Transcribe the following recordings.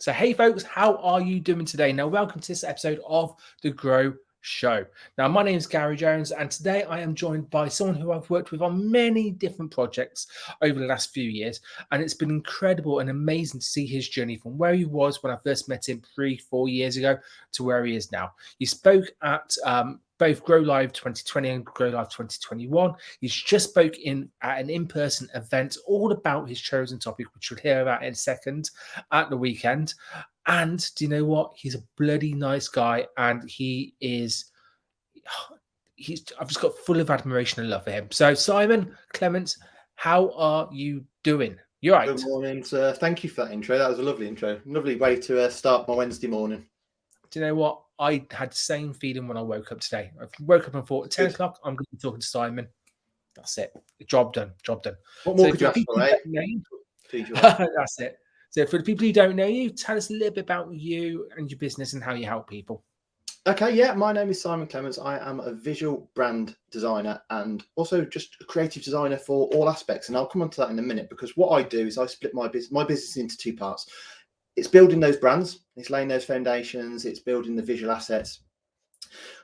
So, hey folks, how are you doing today? Now, welcome to this episode of The Grow Show. Now, my name is Gary Jones, and today I am joined by someone who I've worked with on many different projects over the last few years, and it's been incredible and amazing to see his journey from where he was when I first met him 3-4 years ago to where he is now. He spoke at both Grow Live 2020 and Grow Live 2021. He's just spoke at an in-person event all about his chosen topic, which we'll hear about in a second, at the weekend. And do you know what? He's a bloody nice guy, and I've just got full of admiration and love for him. So, Simon Clements, how are you doing? You're right. Good morning, sir. Thank you for that intro. That was a lovely intro. Lovely way to start my Wednesday morning. Do you know what? I had the same feeling when I woke up today. I woke up and thought, at 10 o'clock, I'm going to be talking to Simon. That's it. Job done. What more could you ask for, right? That's it. So for the people who don't know you, tell us a little bit about you and your business and how you help people. Okay, yeah. My name is Simon Clements. I am a visual brand designer and also just a creative designer for all aspects. And I'll come on to that in a minute, because what I do is I split my business into two parts. It's building those brands, it's laying those foundations, it's building the visual assets.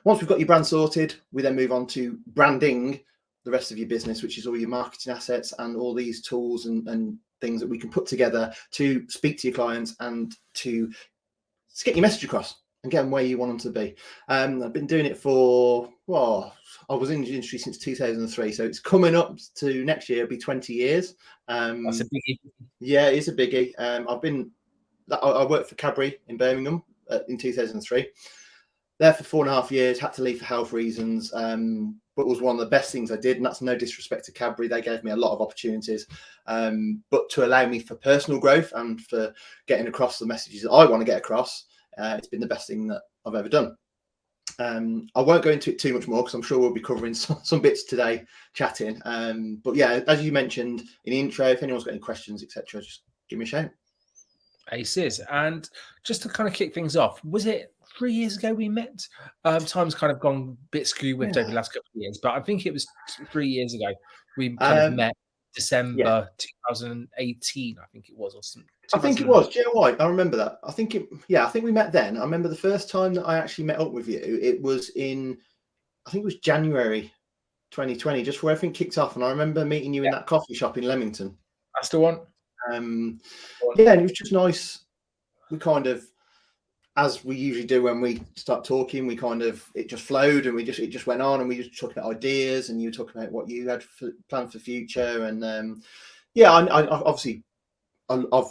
Once we've got your brand sorted, we then move on to branding the rest of your business, which is all your marketing assets and all these tools and things that we can put together to speak to your clients and to get your message across and get them where you want them to be. I've been doing it for, I was in the industry since 2003, so it's coming up to next year, it'll be 20 years. That's a biggie. Yeah, it's a biggie. I worked for Cadbury in Birmingham in 2003. There for 4.5 years, had to leave for health reasons, but it was one of the best things I did. And that's no disrespect to Cadbury. They gave me a lot of opportunities, but to allow me for personal growth and for getting across the messages that I want to get across, it's been the best thing that I've ever done. I won't go into it too much more because I'm sure we'll be covering some bits today chatting. But yeah, as you mentioned in the intro, if anyone's got any questions, etc., just give me a shout. Aces. And just to kind of kick things off, was it 3 years ago we met? Time's kind of gone a bit skew-whiffed over the last couple of years, but I think it was 3 years ago we kind of met. December 2018, I think it was, or something. I think it was. Do you know why? I remember that. I think we met then. I remember the first time that I actually met up with you. It was I think it was January 2020, just before everything kicked off. And I remember meeting you in that coffee shop in Leamington. That's the one. And it was just nice. We kind of, as we usually do when we start talking, it just flowed and it just went on, and we just talking about ideas, and you were talking about what you had planned for the future. And I've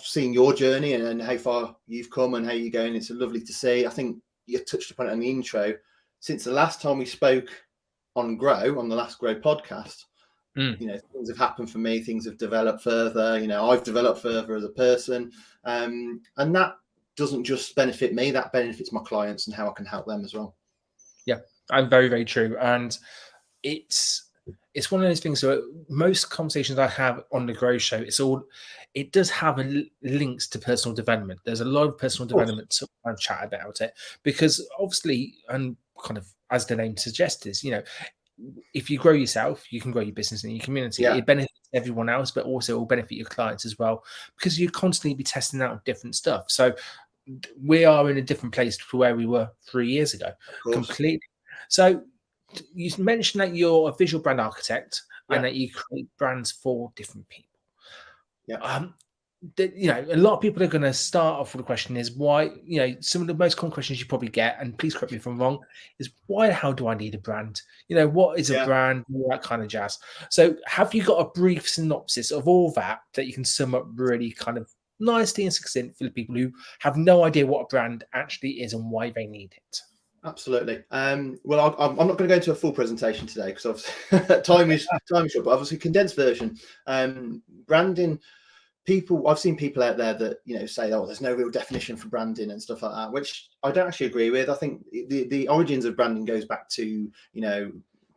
seen your journey and how far you've come and how you're going. It's lovely to see. I think you touched upon it in the intro. Since the last time we spoke on the last Grow podcast, things have happened for me. Things have developed further. I've developed further as a person, and that doesn't just benefit me, that benefits my clients and how I can help them as well. Yeah, I'm very, very true. And it's one of those things where most conversations I have on the Grow Show, it does have links to personal development. There's a lot of personal development to chat about it, because obviously, and kind of as the name suggests, is, if you grow yourself, you can grow your business and your community. It benefits everyone else, but also it will benefit your clients as well, because you constantly be testing out different stuff. So we are in a different place to where we were 3 years ago, completely. So you mentioned that you're a visual brand architect and that you create brands for different people. A lot of people are going to start off with the question is why, some of the most common questions you probably get, and please correct me if I'm wrong, is why the hell do I need a brand? What is a brand? All that kind of jazz. So have you got a brief synopsis of all that you can sum up really kind of nicely and succinct for the people who have no idea what a brand actually is and why they need it? Absolutely. Well, I'm not going to go into a full presentation today because time is short, but obviously condensed version. Branding. I've seen people out there that say, there's no real definition for branding and stuff like that, which I don't actually agree with. I think the origins of branding goes back to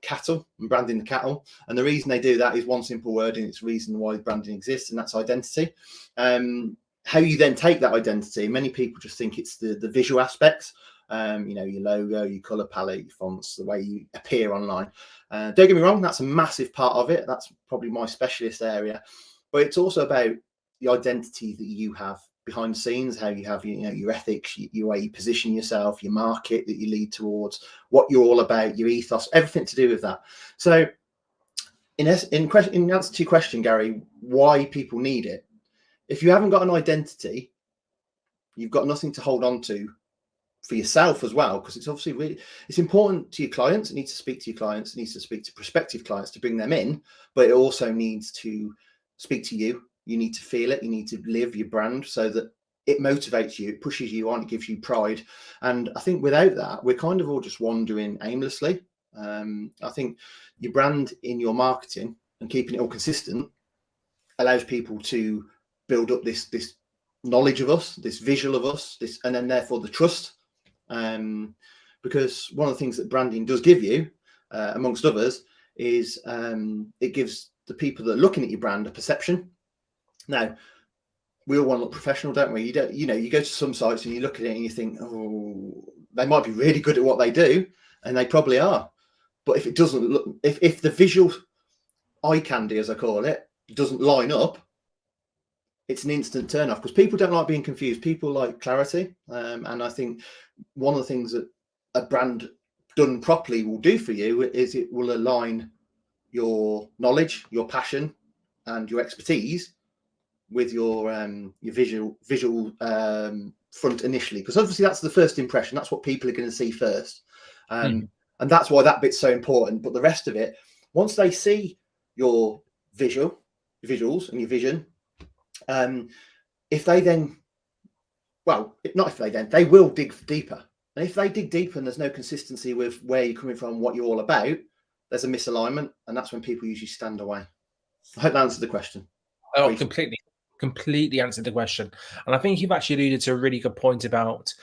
cattle and branding the cattle, and the reason they do that is one simple word, and it's the reason why branding exists, and that's identity. How you then take that identity, many people just think it's the visual aspects, your logo, your color palette, your fonts, the way you appear online. Don't get me wrong, that's a massive part of it. That's probably my specialist area, but it's also about the identity that you have behind the scenes, how you have your ethics, your way you position yourself, your market that you lead towards, what you're all about, your ethos, everything to do with that. So in answer to your question, Gary, why people need it, if you haven't got an identity, you've got nothing to hold on to for yourself as well, because it's obviously really, it's important to your clients. It needs to speak to your clients, it needs to speak to prospective clients to bring them in, but it also needs to speak to you. You need to feel it, you need to live your brand so that it motivates you, it pushes you on, it gives you pride. And I think without that, we're kind of all just wandering aimlessly. I think your brand in your marketing and keeping it all consistent allows people to build up this knowledge of us, this visual of us, and then therefore the trust. Because one of the things that branding does give you, amongst others, is it gives the people that are looking at your brand a perception. Now, we all want to look professional, don't we? You go to some sites and you look at it and you think, oh, they might be really good at what they do, and they probably are. But if it doesn't look, if the visual eye candy, as I call it, doesn't line up, it's an instant turn off, because people don't like being confused. People like clarity. And I think one of the things that a brand done properly will do for you is it will align your knowledge, your passion, and your expertise with your visual front initially, because obviously that's the first impression. That's what people are going to see first. And that's why that bit's so important. But the rest of it, once they see your visuals and your vision, if they then, well, not if they then, they will dig deeper. And if they dig deeper and there's no consistency with where you're coming from, what you're all about, there's a misalignment, and that's when people usually stand away. I hope that answered the question. Oh, completely answered the question. And I think you've actually alluded to a really good point about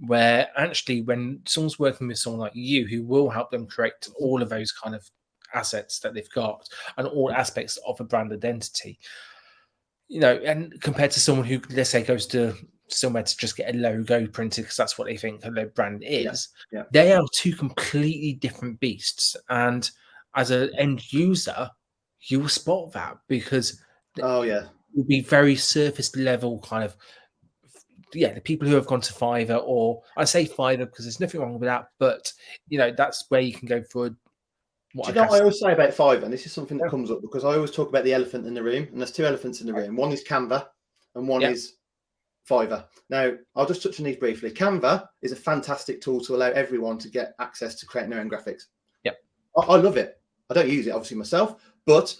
where actually when someone's working with someone like you, who will help them create all of those kind of assets that they've got and all aspects of a brand identity, and compared to someone who, let's say, goes to somewhere to just get a logo printed because that's what they think a brand is, they are two completely different beasts. And as an end user, you will spot that, because it will be very surface level kind of, the people who have gone to Fiverr, or I say Fiverr because there's nothing wrong with that, but that's where you can go for. Do you know what I always say about Fiverr? And this is something that comes up because I always talk about the elephant in the room, and there's two elephants in the room. One is Canva and one is Fiverr. Now, I'll just touch on these briefly. Canva is a fantastic tool to allow everyone to get access to creating their own graphics. I love it. I don't use it, obviously, myself, but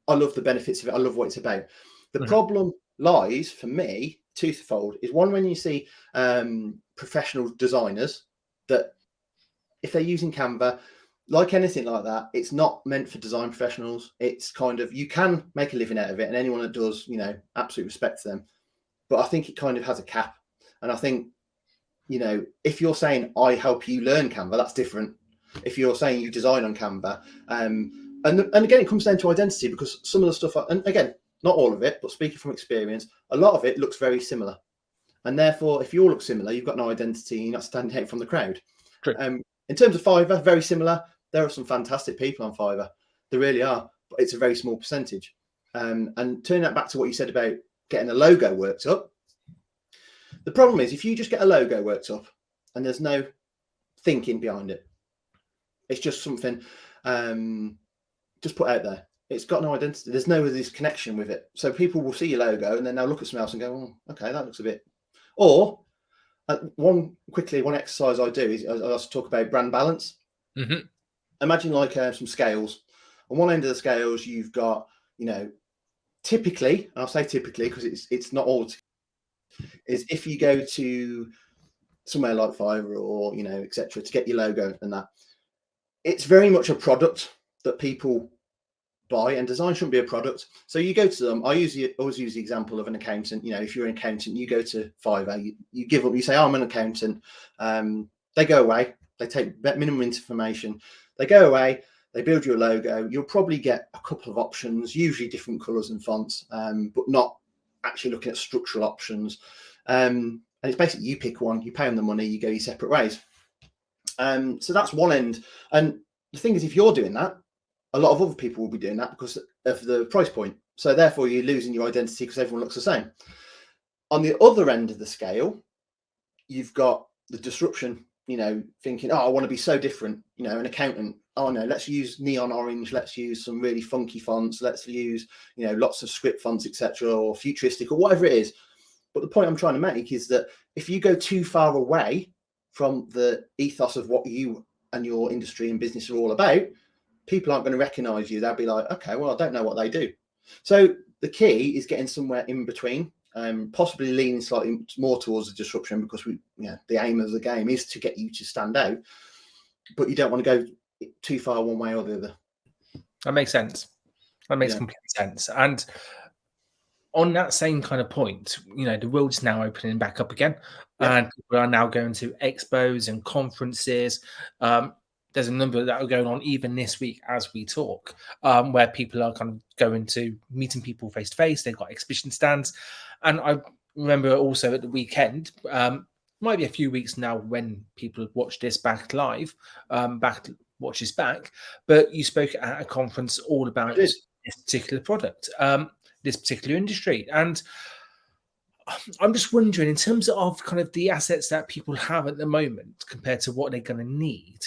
I love the benefits of it. I love what it's about. The problem lies, for me, twofold. Is one, when you see professional designers, that if they're using Canva, like anything like that, it's not meant for design professionals. It's kind of, you can make a living out of it, and anyone that does, absolute respect to them. But I think it kind of has a cap. And I think, if you're saying I help you learn Canva, that's different. If you're saying you design on Canva, and again, it comes down to identity, because some of the stuff, and again, not all of it, but speaking from experience, a lot of it looks very similar. And therefore, if you all look similar, you've got no identity, you're not standing out from the crowd. True. In terms of Fiverr, very similar. There are some fantastic people on Fiverr. There really are, but it's a very small percentage. And turning that back to what you said about getting a logo worked up, the problem is if you just get a logo worked up and there's no thinking behind it, it's just something just put out there. It's got no identity. There's no this connection with it. So people will see your logo and then they'll look at something else and go, oh, okay, that looks a bit. Or one exercise I do is I also talk about brand balance. Imagine like some scales. On one end of the scales, you've got, typically, and I'll say typically because it's not all, is if you go to somewhere like Fiverr or, etc., to get your logo and that, it's very much a product that people buy, and design shouldn't be a product. So you go to them. I always use the example of an accountant. If you're an accountant, you go to Fiverr, you give up, you say, I'm an accountant. They go away. They take minimum information. They go away. They build you a logo. You'll probably get a couple of options, usually different colors and fonts, but not actually looking at structural options. And it's basically you pick one, you pay them the money, you go your separate ways. So that's one end. And the thing is, if you're doing that, a lot of other people will be doing that because of the price point. So therefore, you're losing your identity because everyone looks the same. On the other end of the scale, you've got the disruption, thinking, oh, I want to be so different, an accountant. Oh no, let's use neon orange. Let's use some really funky fonts. Let's use, lots of script fonts, etc., or futuristic or whatever it is. But the point I'm trying to make is that if you go too far away from the ethos of what you and your industry and business are all about, people aren't going to recognize you. They'll be like, okay, well, I don't know what they do. So the key is getting somewhere in between, possibly leaning slightly more towards the disruption, because the aim of the game is to get you to stand out, but you don't want to go too far one way or the other. That makes sense. That makes complete sense. And on that same kind of point, the world's now opening back up again, and people are now going to expos and conferences. There's a number that are going on even this week as we talk, where people are kind of going to meeting people face to face. They've got exhibition stands. And I remember also at the weekend, might be a few weeks now when people watch this back live, watch this back, but you spoke at a conference all about this particular product, this particular industry. And I'm just wondering, in terms of kind of the assets that people have at the moment compared to what they're going to need,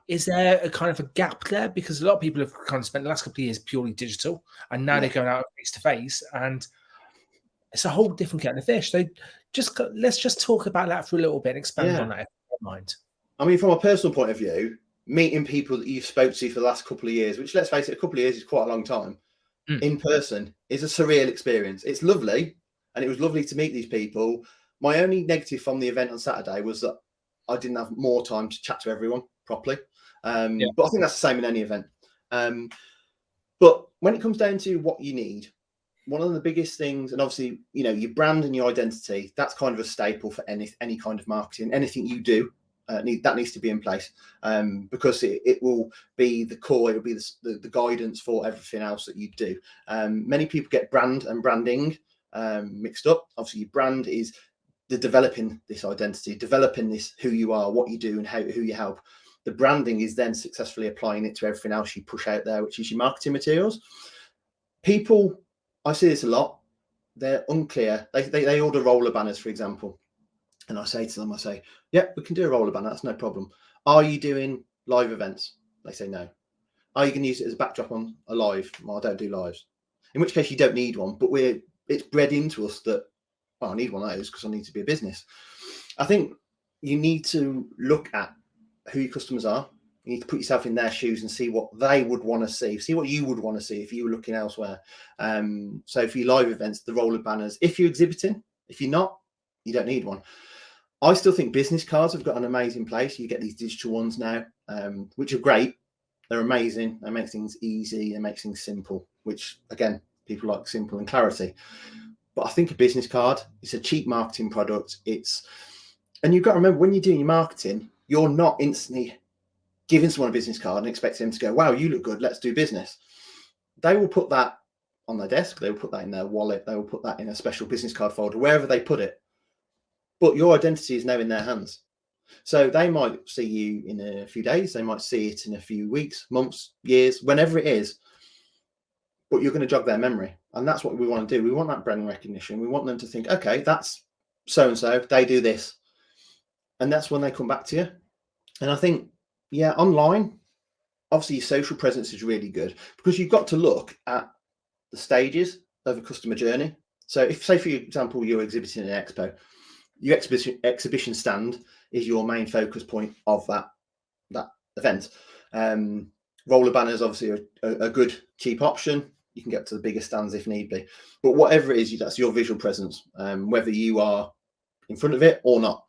is there a kind of a gap there? Because a lot of people have kind of spent the last couple of years purely digital, and now they're going out face to face, and it's a whole different kettle of fish. So let's just talk about that for a little bit and expand on that, if you don't mind. I mean, from a personal point of view, meeting people that you've spoke to for the last couple of years, which, let's face it, a couple of years is quite a long time, in person is a surreal experience. It's lovely, and it was lovely to meet these people. My only negative from the event on Saturday was that I didn't have more time to chat to everyone properly. But I think that's the same in any event. But when it comes down to what you need, one of the biggest things, and obviously, your brand and your identity, that's kind of a staple for any kind of marketing. Anything you do, that needs to be in place, because it will be the core, it'll be the guidance for everything else that you do. Many people get brand and branding mixed up. Obviously, your brand is the developing this identity, developing this who you are, what you do, and who you help. The branding is then successfully applying it to everything else you push out there, which is your marketing materials. People, I see this a lot, they're unclear. They order roller banners, for example. And I say to them, yeah, we can do a roller banner. That's no problem. Are you doing live events? They say no. Are you going to use it as a backdrop on a live? Well, I don't do lives. In which case you don't need one, but it's bred into us that, I need one of those because I need to be a business. I think you need to look at who your customers are. You need to put yourself in their shoes and see what they would want to see what you would want to see if you were looking elsewhere. So for your live events, the roller banners, if you're exhibiting, if you're not, you don't need one. I still think business cards have got an amazing place. You get these digital ones now, which are great. They're amazing. They make things easy. They make things simple, which, again, people like simple and clarity. But I think a business card, it's a cheap marketing product. And you've got to remember, when you're doing your marketing, you're not instantly giving someone a business card and expecting them to go, wow, you look good, let's do business. They will put that on their desk. They will put that in their wallet. They will put that in a special business card folder, wherever they put it. But your identity is now in their hands. So they might see you in a few days. They might see it in a few weeks, months, years, whenever it is. But you're going to jog their memory. And that's what we want to do. We want that brand recognition. We want them to think, okay, that's so-and-so. They do this. And that's when they come back to you. And I think, online, obviously your social presence is really good, because you've got to look at the stages of a customer journey. So if, say, for example, you're exhibiting at an expo, your exhibition stand is your main focus point of that event. Roller banners obviously are a good cheap option. You can get to the bigger stands if need be. But whatever it is, that's your visual presence, whether you are in front of it or not.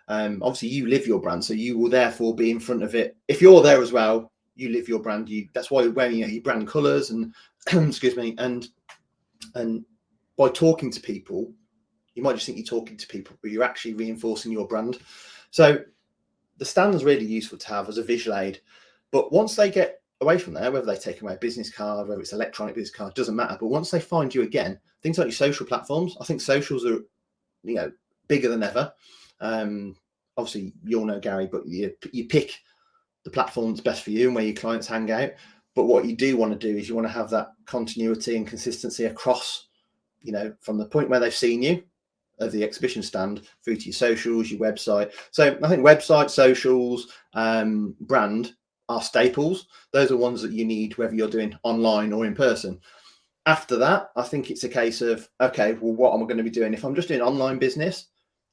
Obviously, you live your brand, so you will therefore be in front of it. If you're there as well, you live your brand. That's why you're wearing your brand colours and excuse me, and by talking to people, you might just think you're talking to people, but you're actually reinforcing your brand. So the stand is really useful to have as a visual aid. But once they get away from there, whether they take away a business card, whether it's electronic business card, doesn't matter. But once they find you again, things like your social platforms, I think socials are, bigger than ever. Obviously, you all know Gary, but you pick the platform that's best for you and where your clients hang out. But what you do want to do is you want to have that continuity and consistency across, from the point where they've seen you of the exhibition stand through to your socials, your website. So I think website, socials, brand are staples. Those are ones that you need whether you're doing online or in person. After that, I think it's a case of, okay, well, what am I going to be doing? If I'm just doing online business,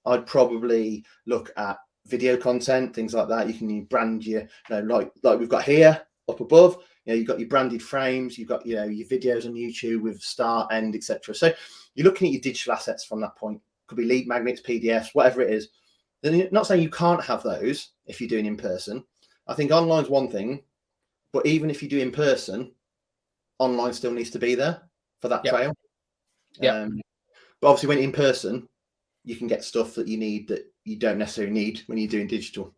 I'd probably look at video content, things like that. You can brand your, like we've got here up above. You've got your branded frames, you've got your videos on YouTube with start, end, etc. So you're looking at your digital assets from that point. Could be lead magnets, PDFs, whatever it is. Then you're not saying you can't have those if you're doing in person. I think online's one thing, but even if you do in person, online still needs to be there for that trail. But obviously when in person, you can get stuff that you need that you don't necessarily need when you're doing digital.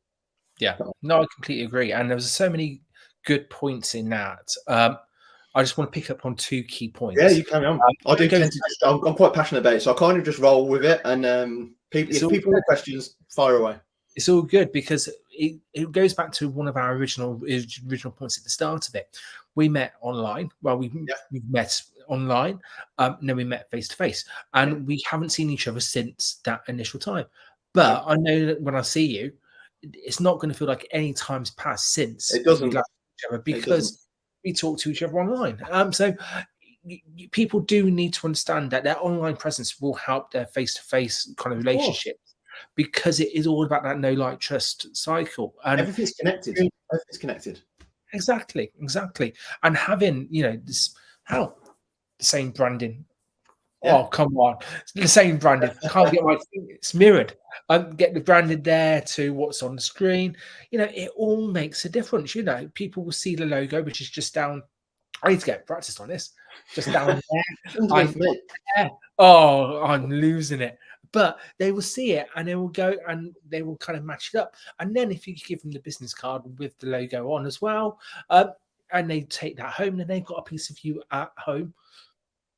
No, I completely agree. And there was so many good points in that. I just want to pick up on 2 key points. Yeah, you carry on. I'm quite passionate about it, so I kind of just roll with it. And if people have questions, fire away. It's all good because it goes back to one of our original points at the start of it. We met online. Well, we met online. Then we met face to face, and we haven't seen each other since that initial time. But I know that when I see you, it's not going to feel like any time's passed since it doesn't each other because we talk to each other online. So people do need to understand that their online presence will help their face-to-face kind of relationships because it is all about that know, like, trust cycle. And everything's connected. Everything's connected. Exactly. And having the same branding. Oh, come on. The same branding. Can't get my it's mirrored. Get the branded there to what's on the screen. It all makes a difference. People will see the logo, which is just down. I need to get practiced on this. Just down there. I'm losing it. But they will see it and they will go and they will kind of match it up. And then if you give them the business card with the logo on as well, and they take that home, then they've got a piece of you at home.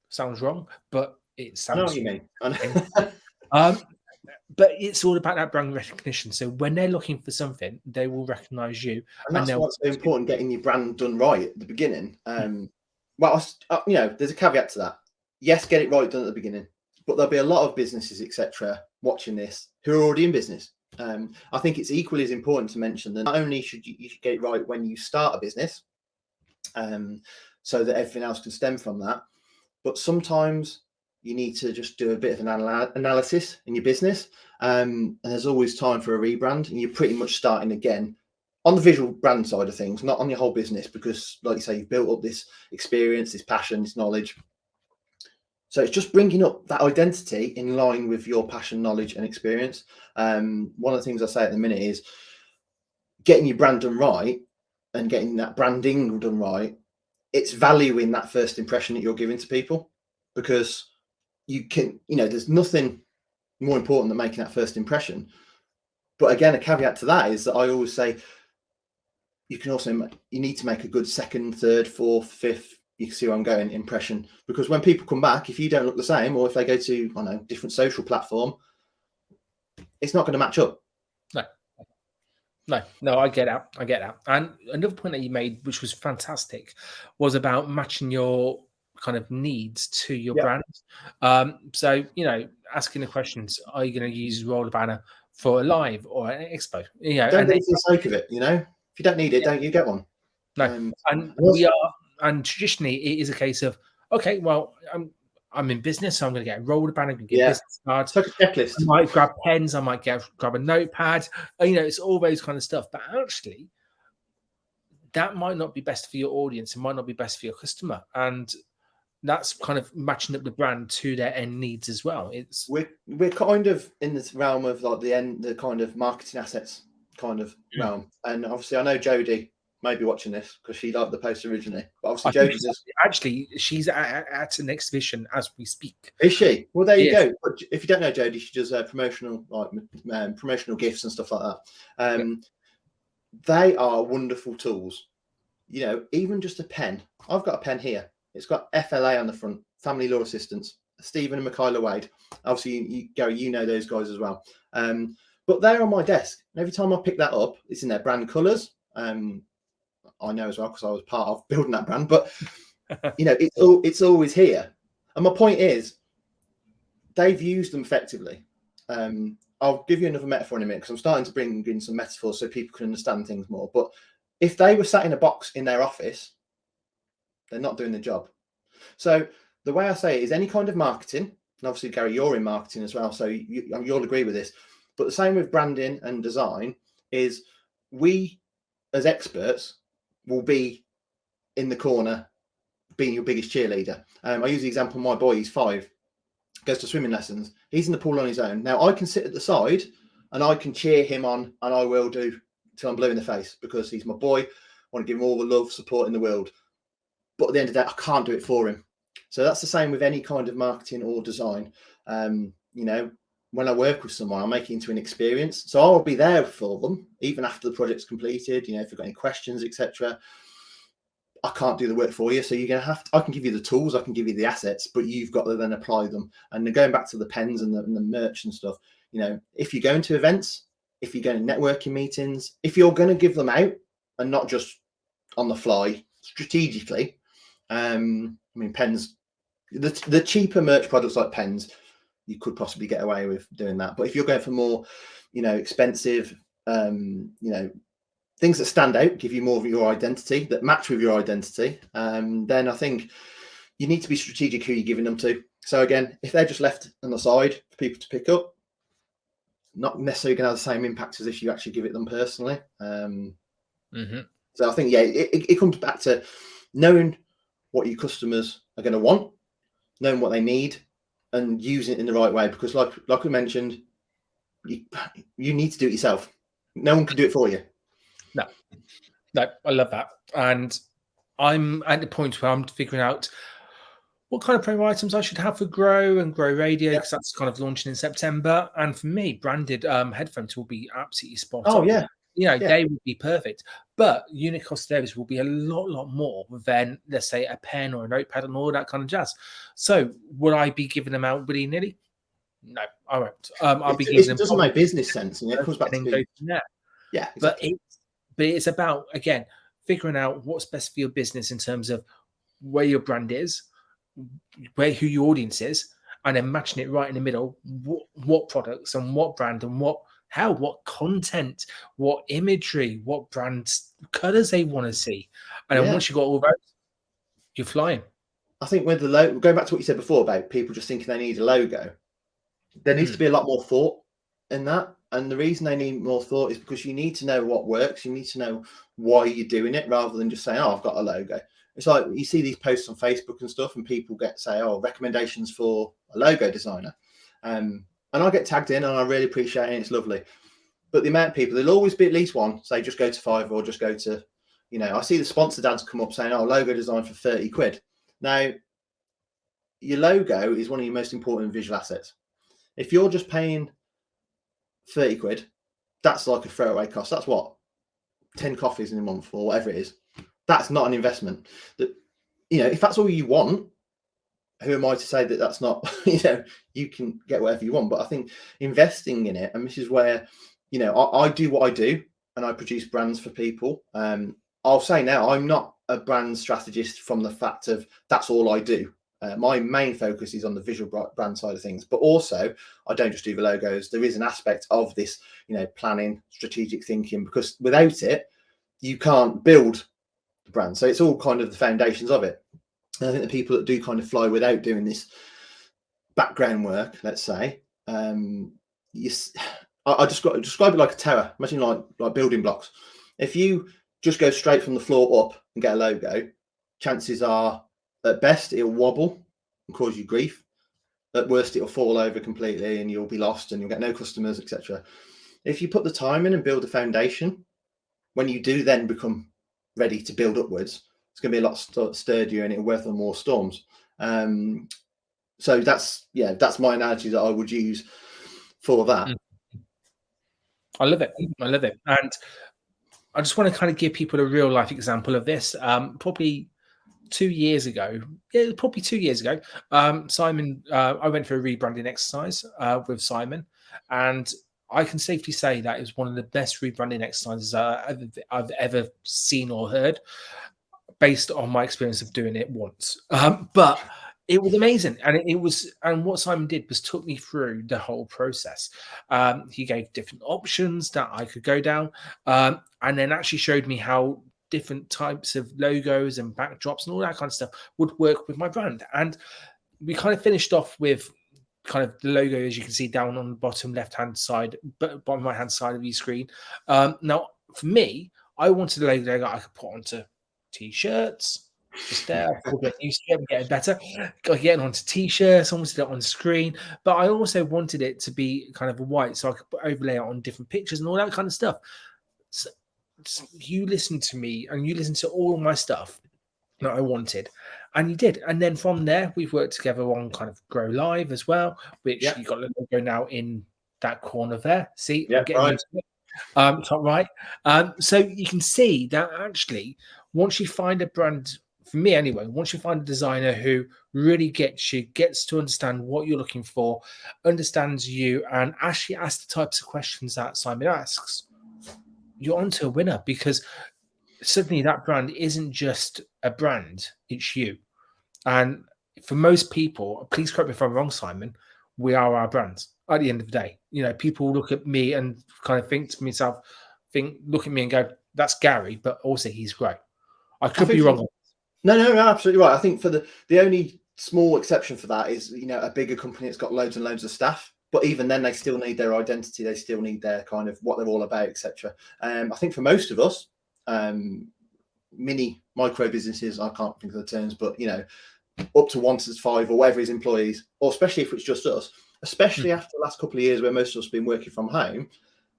Sounds wrong, but it sounds. I know what you mean. But it's all about that brand recognition. So when they're looking for something, they will recognize you. And that's what's so important, getting your brand done right at the beginning. Well, there's a caveat to that. Yes, get it right done at the beginning, but there'll be a lot of businesses, etc., watching this who are already in business. I think it's equally as important to mention that not only should you should get it right when you start a business, so that everything else can stem from that, but sometimes you need to just do a bit of an analysis in your business, and there's always time for a rebrand, and you're pretty much starting again on the visual brand side of things, not on your whole business, because like you say, you've built up this experience, this passion, this knowledge. So it's just bringing up that identity in line with your passion, knowledge, and experience. One of the things I say at the minute is getting your brand done right and getting that branding done right. It's valuing that first impression that you're giving to people, because you can, there's nothing more important than making that first impression. But again, a caveat to that is that I always say you need to make a good second, third, fourth, fifth, you can see where I'm going, impression, because when people come back, if you don't look the same, or if they go to different social platform, it's not going to match up. No, I get that. And another point that you made, which was fantastic, was about matching your kind of needs to your brand. So asking the questions: are you going to use roller banner for a live or an expo? Don't do it for the sake of it. If you don't need it, don't you get one? No, and we are. And traditionally, it is a case of, okay, well, I'm in business, so I'm going to get a roller banner, I'm going to get business cards. It's like a checklist. I might grab pens, I might grab a notepad. It's all those kind of stuff. But actually, that might not be best for your audience. It might not be best for your customer, and that's kind of matching up the brand to their end needs as well. We're kind of in this realm of like the kind of marketing assets kind of realm, and obviously I know Jodie may be watching this because she liked the post originally. But obviously, Jodie she's at an exhibition as we speak. Is she? Well, there you go. But if you don't know Jodie, she does promotional gifts and stuff like that. They are wonderful tools. Even just a pen. I've got a pen here. It's got FLA on the front, Family Law Assistants, Stephen and Michaela Wade. Obviously, Gary, you know those guys as well. But they're on my desk. And every time I pick that up, it's in their brand colours. I know as well because I was part of building that brand, but it's always here. And my point is, they've used them effectively. I'll give you another metaphor in a minute because I'm starting to bring in some metaphors so people can understand things more. But if they were sat in a box in their office, they're not doing the job. So the way I say it is any kind of marketing, and obviously, Gary, you're in marketing as well, so you'll agree with this. But the same with branding and design is we, as experts, will be in the corner being your biggest cheerleader. I use the example, my boy, he's 5, goes to swimming lessons. He's in the pool on his own. Now, I can sit at the side and I can cheer him on, and I will do till I'm blue in the face because he's my boy. I want to give him all the love, support in the world. But at the end of the day, I can't do it for him. So that's the same with any kind of marketing or design. You know, when I work with someone, I'll make it into an experience. So I'll be there for them, even after the project's completed, you know, if they've got any questions, etc. I can't do the work for you. So you're going to have to, I can give you the tools, I can give you the assets, but you've got to then apply them. And going back to the pens and the merch and stuff, you know, if you're going to events, if you're going to networking meetings, if you're going to give them out and not just on the fly, strategically, I mean, pens, the cheaper merch products like pens, you could possibly get away with doing that. But if you're going for more, you know, expensive, you know, things that stand out, give you more of your identity, that match with your identity, then I think you need to be strategic who you're giving them to. So again, if they're just left on the side for people to pick up, not necessarily going to have the same impact as if you actually give it them personally. So I think, yeah, it comes back to knowing what your customers are going to want, knowing what they need, and using it in the right way. Because like we mentioned, you need to do it yourself. No one can do it for you. No, I love that. And I'm at the point where I'm figuring out what kind of promo items I should have for Grow and Grow Radio, because that's kind of launching in September. And for me, branded headphones will be absolutely spot on. Oh, yeah. You know, they would be perfect. But unit cost of those will be a lot more than, let's say, a pen or a notepad and all that kind of jazz. So would I be giving them out willy-nilly? No, I won't. I'll be giving them. It doesn't make business sense. And it comes back to yeah, exactly. But it's about, again, figuring out what's best for your business in terms of where your brand is, who your audience is, and then matching it right in the middle. What products and what brand and what content, what imagery, what brand colors they want to see. And then once you've got all those, you're flying. I think with the logo, going back to what you said before about people just thinking they need a logo, there needs to be a lot more thought in that. And the reason they need more thought is because you need to know what works. You need to know why you're doing it rather than just saying, oh, I've got a logo. It's like you see these posts on Facebook and stuff and people say, oh, recommendations for a logo designer. And I get tagged in and I really appreciate it. And it's lovely. But the amount of people, there'll always be at least one, say, just go to Fiverr or just go to, you know, I see the sponsored ads come up saying, oh, logo design for 30 quid. Now, your logo is one of your most important visual assets. If you're just paying 30 quid, that's like a throwaway cost. That's what, 10 coffees in a month or whatever it is. That's not an investment. That, you know, if that's all you want, who am I to say that that's not, you know, you can get whatever you want. But I think investing in it, and this is where, you know, I do what I do and I produce brands for people. I'll say now, I'm not a brand strategist from the fact of that's all I do. My main focus is on the visual brand side of things, but also I don't just do the logos. There is an aspect of this, you know, planning, strategic thinking, because without it, you can't build the brand. So it's all kind of the foundations of it. And I think the people that do kind of fly without doing this background work, let's say, I just got to describe it like a tower. Imagine like building blocks. If you just go straight from the floor up and get a logo, chances are, at best, it'll wobble and cause you grief. At worst, it'll fall over completely and you'll be lost and you'll get no customers, etc. If you put the time in and build a foundation, when you do then become ready to build upwards, it's going to be a lot sturdier and it'll weather more storms. So that's my analogy that I would use for that. I love it. And I just want to kind of give people a real life example of this. Probably 2 years ago, Simon, I went for a rebranding exercise with Simon, and I can safely say that it was one of the best rebranding exercises I've ever seen or heard, based on my experience of doing it once. But It was amazing, and it was. And what Simon did was took me through the whole process. He gave different options that I could go down, and then actually showed me how different types of logos and backdrops and all that kind of stuff would work with my brand. And we kind of finished off with kind of the logo, as you can see down on the bottom left hand side, bottom right hand side of your screen. Now, for me, I wanted a logo that I could put onto t-shirts. Just there, I thought getting used to it, getting better. Getting onto t-shirts, I wanted it on screen, but I also wanted it to be kind of white, so I could overlay it on different pictures and all that kind of stuff. So you listen to me, and you listen to all my stuff that I wanted, and you did. And then from there, we've worked together on kind of Grow Live as well, which you got the logo now in that corner there. See, I'm getting used to it. Top right. So you can see that actually, once you find a brand, for me anyway, once you find a designer who really gets you, gets to understand what you're looking for, understands you, and actually asks the types of questions that Simon asks, you're onto a winner, because suddenly that brand isn't just a brand, it's you. And for most people, please correct me if I'm wrong, Simon, we are our brands at the end of the day. You know, people look at me and kind of think to myself, look at me and go, that's Gary, but also he's great. I could be wrong. No, absolutely right. I think for the only small exception for that is, you know, a bigger company that's got loads and loads of staff, but even then they still need their identity. They still need their kind of what they're all about, etc. I think for most of us, mini micro businesses, I can't think of the terms, but you know, up to 1 to 5 or whatever his employees, or especially if it's just us, especially after the last couple of years where most of us have been working from home,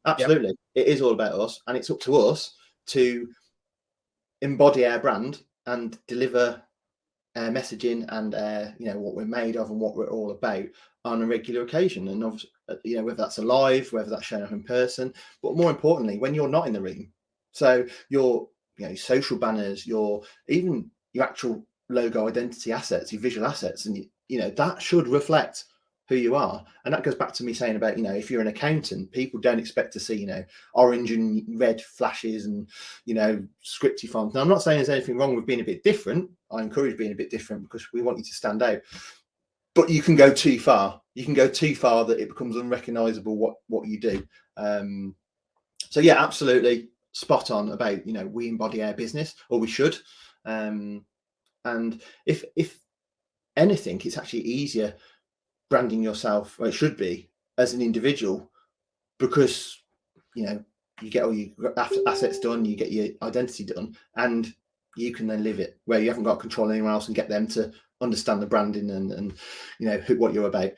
absolutely, it is all about us, and it's up to us to embody our brand and deliver messaging and you know, what we're made of and what we're all about on a regular occasion. And obviously, you know, whether that's a live, whether that's showing up in person, but more importantly, when you're not in the room. So your, you know, social banners, even your actual logo identity assets, your visual assets, and you know, that should reflect who you are. And that goes back to me saying about, you know, if you're an accountant, people don't expect to see, you know, orange and red flashes and, you know, scripty fonts. Now, I'm not saying there's anything wrong with being a bit different. I encourage being a bit different because we want you to stand out. But you can go too far. You can go too far that it becomes unrecognizable what you do. So yeah, absolutely spot on about, you know, we embody our business, or we should. And if anything, it's actually easier branding yourself, or it should be, as an individual, because you know, you get all your assets done, you get your identity done, and you can then live it where you haven't got control anyone else and get them to understand the branding and you know, what you're about.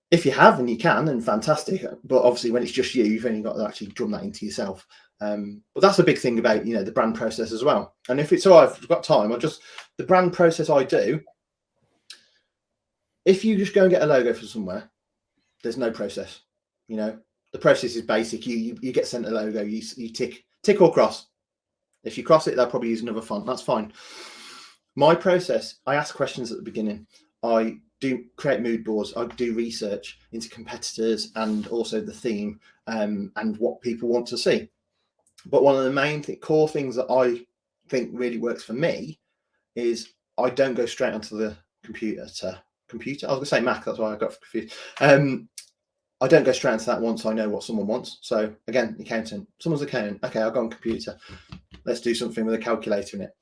If you have and you can, then fantastic, but obviously when it's just you, you've only got to actually drum that into yourself. But that's a big thing about, you know, the brand process as well. And if it's all right, I've got time, the brand process I do, if you just go and get a logo from somewhere, there's no process. You know, the process is basic. You get sent a logo, you tick or cross. If you cross it, they'll probably use another font. That's fine. My process, I ask questions at the beginning. I do create mood boards. I do research into competitors and also the theme and what people want to see. But one of the main core things that I think really works for me is I don't go straight onto the computer. I was going to say Mac, that's why I got confused. I don't go straight into that once I know what someone wants. So again, accountant, someone's accountant. Okay, I'll go on computer. Let's do something with a calculator in it.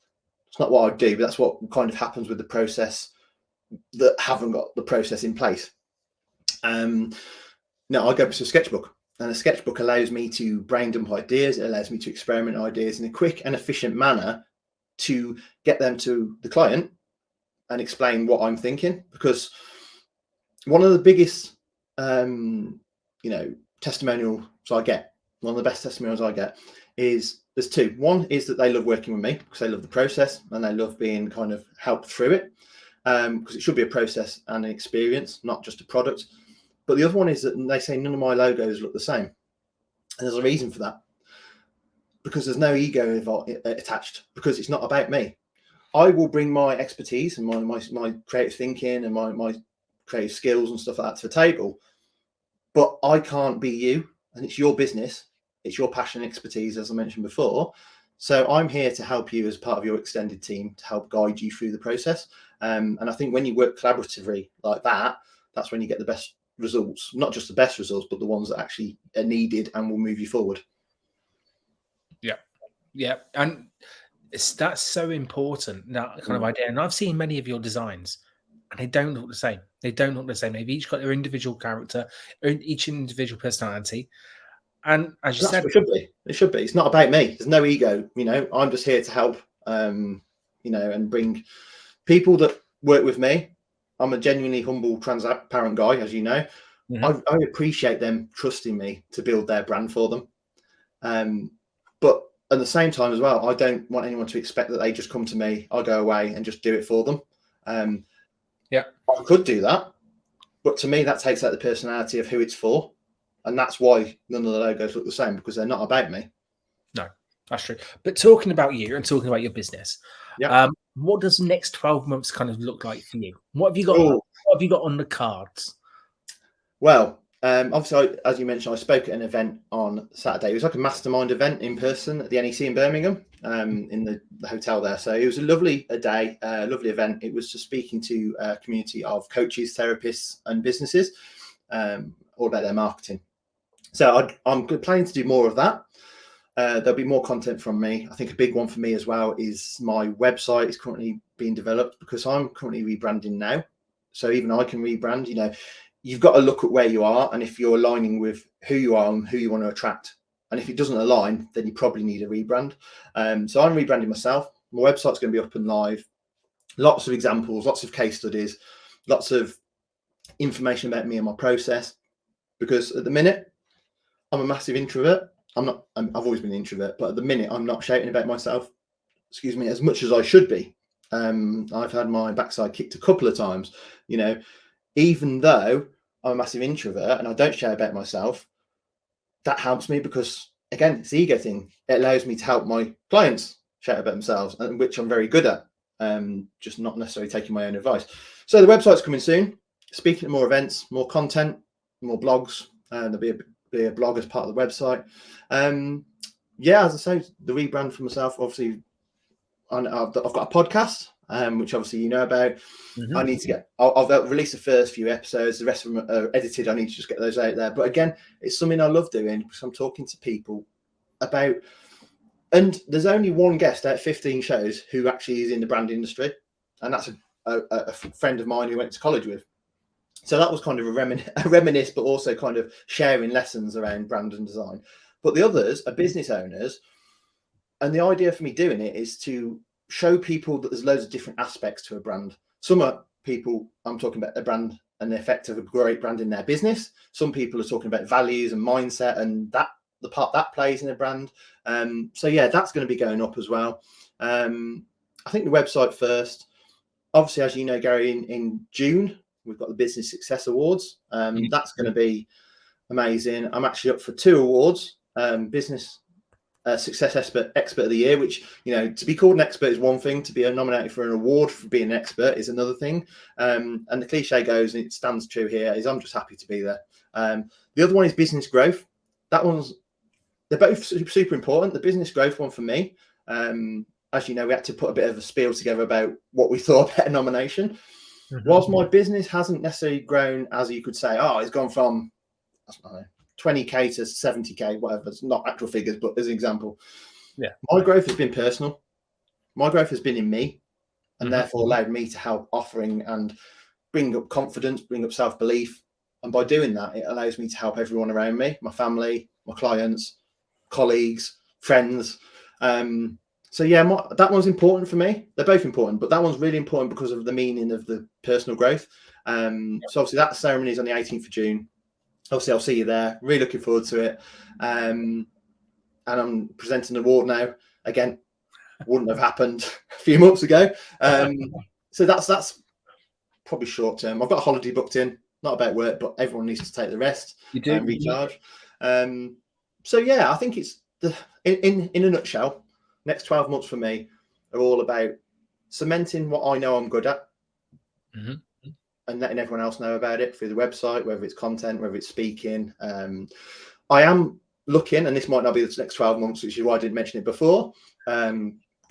It's not what I do, but that's what kind of happens with the process that haven't got the process in place. No, I go to a sketchbook, and a sketchbook allows me to brain dump ideas. It allows me to experiment ideas in a quick and efficient manner to get them to the client and explain what I'm thinking. Because one of the biggest, you know, testimonials I get, one of the best testimonials I get is, there's two. One is that they love working with me because they love the process and they love being kind of helped through it, because it should be a process and an experience, not just a product. But the other one is that they say none of my logos look the same. And there's a reason for that, because there's no ego attached, because it's not about me. I will bring my expertise and my creative thinking and my creative skills and stuff like that to the table, but I can't be you, and it's your business. It's your passion and expertise, as I mentioned before. So I'm here to help you as part of your extended team, to help guide you through the process. And I think when you work collaboratively like that, that's when you get the best results, not just the best results, but the ones that actually are needed and will move you forward. Yeah, and that's so important, that kind of idea. And I've seen many of your designs, and they don't look the same. They don't look the same. They've each got their individual character, each individual personality. And as you said, it should be. It should be. It's not about me. There's no ego. I'm just here to help. And bring people that work with me. I'm a genuinely humble, transparent guy, as you know. I appreciate them trusting me to build their brand for them. But at the same time as well, I don't want anyone to expect that they just come to me, I'll go away and just do it for them. I could do that, but to me, that takes out the personality of who it's for. And that's why none of the logos look the same, because they're not about me. No, that's true. But talking about you and talking about your business, what does the next 12 months kind of look like for you? What have you got? What have you got on the cards? Well, obviously, as you mentioned, I spoke at an event on Saturday. It was like a mastermind event in person at the NEC in Birmingham, in the hotel there. So it was a lovely day, lovely event. It was just speaking to a community of coaches, therapists, and businesses, all about their marketing. So I'm planning to do more of that. There'll be more content from me. I think a big one for me as well is my website is currently being developed, because I'm currently rebranding now. So even I can rebrand. You've got to look at where you are, and if you're aligning with who you are and who you want to attract. And if it doesn't align, then you probably need a rebrand. So I'm rebranding myself. My website's going to be up and live. Lots of examples, lots of case studies, lots of information about me and my process. Because at the minute, I'm a massive introvert. I've always been an introvert, but at the minute, I'm not shouting about myself, as much as I should be. I've had my backside kicked a couple of times, even though I'm a massive introvert and I don't shout about myself. That helps me because, again, it's the ego thing. It allows me to help my clients shout about themselves, which I'm very good at, just not necessarily taking my own advice. So the website's coming soon. Speaking at more events, more content, more blogs. There'll be a blog as part of the website. As I say, the rebrand for myself, obviously, I've got a podcast, which obviously you know about. I need to get, I'll release the first few episodes. The rest of them are edited. I need to just get those out there. But again, it's something I love doing, because I'm talking to people about, and there's only one guest out of 15 shows who actually is in the brand industry. And that's a friend of mine who went to college with. So that was kind of a reminisce, but also kind of sharing lessons around brand and design. But the others are business owners. And the idea for me doing it is to show people that there's loads of different aspects to a brand. Some are people, I'm talking about a brand and the effect of a great brand in their business. Some people are talking about values and mindset and the part that plays in a brand. That's going to be going up as well. I think the website first. Obviously, as you know, Gary, in June, we've got the Business Success Awards. That's going to be amazing. I'm actually up for 2 awards. Business Success Expert of the Year, which, to be called an expert is one thing. To be nominated for an award for being an expert is another thing. And the cliche goes, and it stands true here, is I'm just happy to be there. The other one is Business Growth. They're both super important. The Business Growth one for me, as you know, we had to put a bit of a spiel together about what we thought about a nomination. Whilst my business hasn't necessarily grown, as you could say, it's gone from, I don't know, 20k to 70k, whatever. It's not actual figures, but as an example. Yeah. My growth has been personal. My growth has been in me, and therefore allowed me to help offering and bring up confidence, bring up self-belief. And by doing that, it allows me to help everyone around me, my family, my clients, colleagues, friends. That one's important for me. They're both important, but that one's really important because of the meaning of the personal growth. So obviously that ceremony is on the 18th of June. Obviously, I'll see you there. Really looking forward to it. And I'm presenting an award now. Again, wouldn't have happened a few months ago. So that's probably short term. I've got a holiday booked in, not about work, but everyone needs to take the rest and recharge. I think it's in a nutshell, next 12 months for me are all about cementing what I know I'm good at. And letting everyone else know about it through the website, whether it's content, whether it's speaking. I am looking, and this might not be the next 12 months, which is why I didn't mention it before,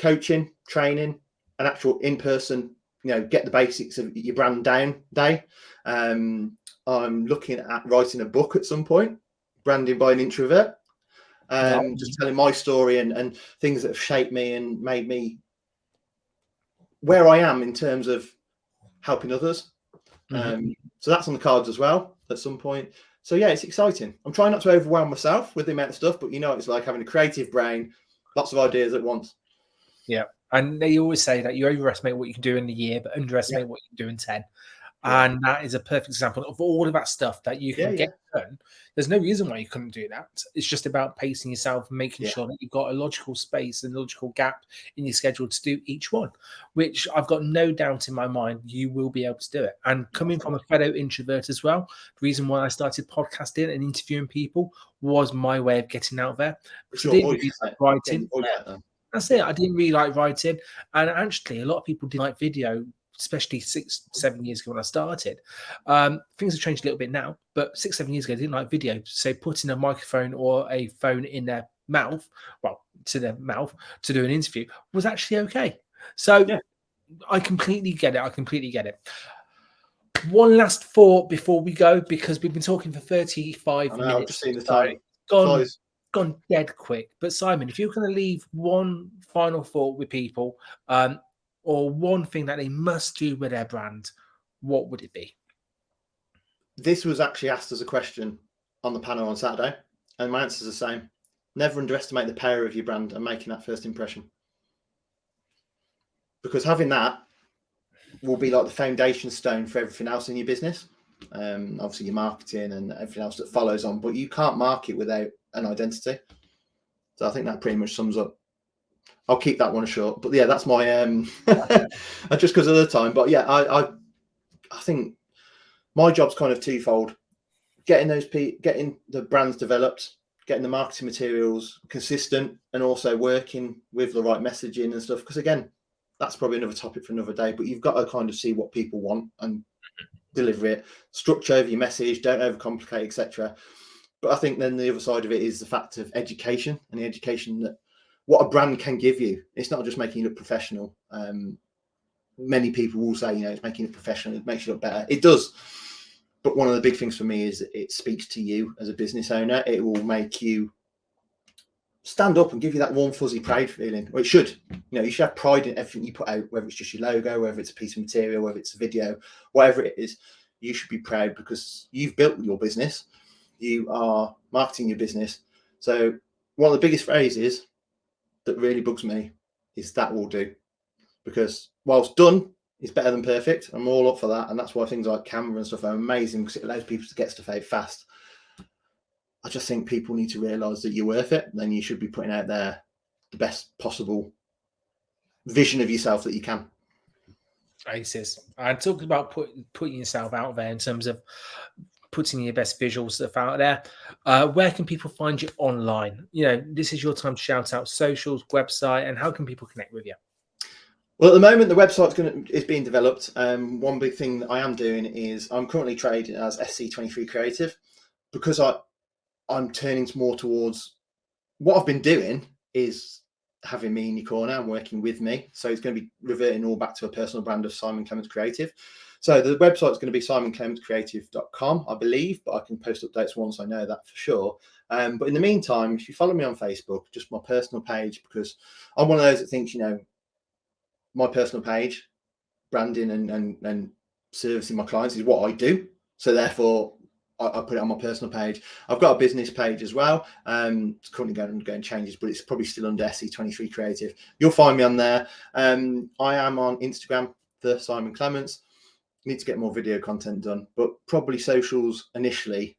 coaching, training, an actual in-person get the basics of your brand down day. I'm looking at writing a book at some point, Branding by an Introvert. Just telling my story and things that have shaped me and made me where I am in terms of helping others. So that's on the cards as well at some point. So yeah, it's exciting. I'm trying not to overwhelm myself with the amount of stuff, but it's like having a creative brain, lots of ideas at once. Yeah. And they always say that you overestimate what you can do in a year, but underestimate what you can do in 10. Yeah. And that is a perfect example of all of that stuff that you can get done. There's no reason why you couldn't do that. It's just about pacing yourself and making sure that you've got a logical space and logical gap in your schedule to do each one, which I've got no doubt in my mind you will be able to do it. And coming from a fellow introvert as well, the reason why I started podcasting and interviewing people was my way of getting out there. Sure. I didn't really like writing. That's it. I didn't really like writing. And actually, a lot of people didn't like video, especially 6-7 years ago when I started. Things have changed a little bit now, but 6-7 years ago, they didn't like video. So putting a microphone or a phone in their mouth, to their mouth to do an interview was actually okay. So I completely get it. One last thought before we go, because we've been talking for 35 minutes. I've just seen the time. Gone dead quick. But Simon, if you're going to leave one final thought with people, or one thing that they must do with their brand, what would it be? This was actually asked as a question on the panel on Saturday, and my answer is the same. Never underestimate the power of your brand and making that first impression. Because having that will be like the foundation stone for everything else in your business. Obviously your marketing and everything else that follows on, but you can't market without an identity. So I think that pretty much sums up. I'll keep that one short, but yeah, that's my just because of the time. But yeah, I think my job's kind of twofold: getting the brands developed, getting the marketing materials consistent, and also working with the right messaging and stuff. Because again, that's probably another topic for another day. But you've got to kind of see what people want and deliver it. Structure over your message, don't overcomplicate, etc. But I think then the other side of it is the fact of education, and the education that what a brand can give you. It's not just making you look professional. Many people will say, it's making it professional, it makes you look better. It does. But one of the big things for me is it speaks to you as a business owner. It will make you stand up and give you that warm, fuzzy pride feeling. Or it should. You should have pride in everything you put out, whether it's just your logo, whether it's a piece of material, whether it's a video, whatever it is. You should be proud because you've built your business. You are marketing your business. So one of the biggest phrases that really bugs me is "that will do," because whilst done is better than perfect. I'm all up for that, and that's why things like Canva and stuff are amazing, because it allows people to get stuff out fast. I just think people need to realise that you're worth it. Then you should be putting out there the best possible vision of yourself that you can. Aces. And talking about putting yourself out there in terms of putting your best visual stuff out there, where can people find you online? This is your time to shout out socials, website, and how can people connect with you? Well, at the moment, the website is being developed. One big thing that I am doing is I'm currently trading as SC23 Creative, because I'm turning more towards what I've been doing is having me in your corner and working with me. So it's going to be reverting all back to a personal brand of Simon Clements Creative. So the website is going to be simonclementscreative.com, I believe, but I can post updates once I know that for sure. But in the meantime, if you follow me on Facebook, just my personal page, because I'm one of those that thinks, my personal page, branding and servicing my clients is what I do. So therefore, I put it on my personal page. I've got a business page as well. It's currently undergoing changes, but it's probably still under SC23 Creative. You'll find me on there. I am on Instagram, the Simon Clements. Need to get more video content done, but probably socials initially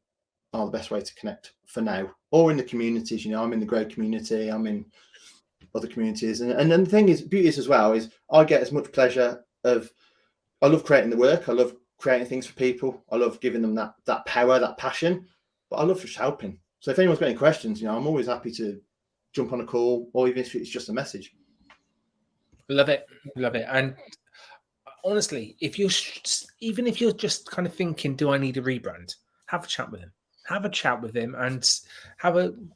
are the best way to connect for now, or in the communities. I'm in the Grow community, I'm in other communities, and then the thing is, beauty is as well, is I get as much pleasure of, I love creating the work, I love creating things for people, I love giving them that power, that passion, but I love just helping. So if anyone's got any questions, I'm always happy to jump on a call, or even if it's just a message. Love it. And honestly, if you're just kind of thinking, do I need a rebrand? Have a chat with him. And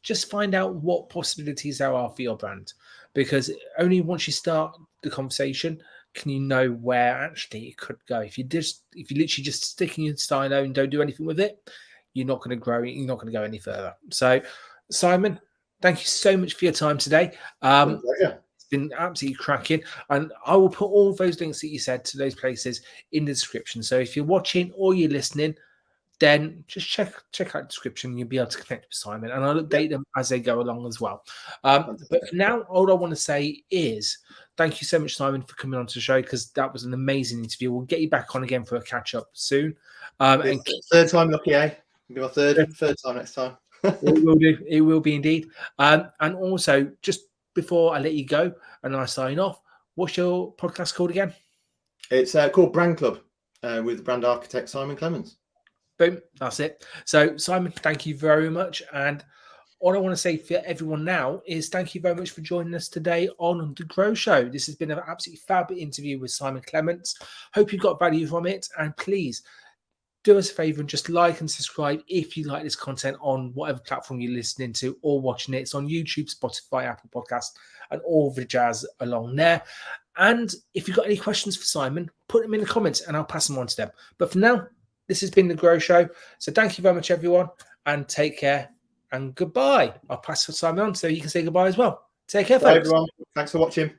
just find out what possibilities there are for your brand, because only once you start the conversation can you know where actually it could go. If you literally just stick in your stylo and don't do anything with it, you're not going to grow. You're not going to go any further. So, Simon, thank you so much for your time today. Pleasure. It's been absolutely cracking, and I will put all those links that you said to those places in the description. So if you're watching or you're listening, then just check out the description. You'll be able to connect with Simon, and I'll update them as they go along as well. But for now, all I want to say is thank you so much, Simon, for coming on to the show, because that was an amazing interview. We'll get you back on again for a catch up soon. And third time lucky, eh? It'll be my third time next time. It will do. It will be indeed. And also, just before I let you go and I sign off, what's your podcast called again? It's called Brand Club with brand architect Simon Clements. Boom, that's it. So, Simon, thank you very much. And all I want to say for everyone now is thank you very much for joining us today on The Grow Show. This has been an absolutely fab interview with Simon Clements. Hope you got value from it. And please do us a favor and just like and subscribe if you like this content on whatever platform you're listening to or watching it. It's on YouTube, Spotify, Apple Podcasts, and all the jazz along there. And if you've got any questions for Simon, put them in the comments and I'll pass them on to them. But for now, this has been The Grow Show. So thank you very much, everyone, and take care and goodbye. I'll pass Simon on so you can say goodbye as well. Take care, folks. Bye, everyone. Thanks for watching.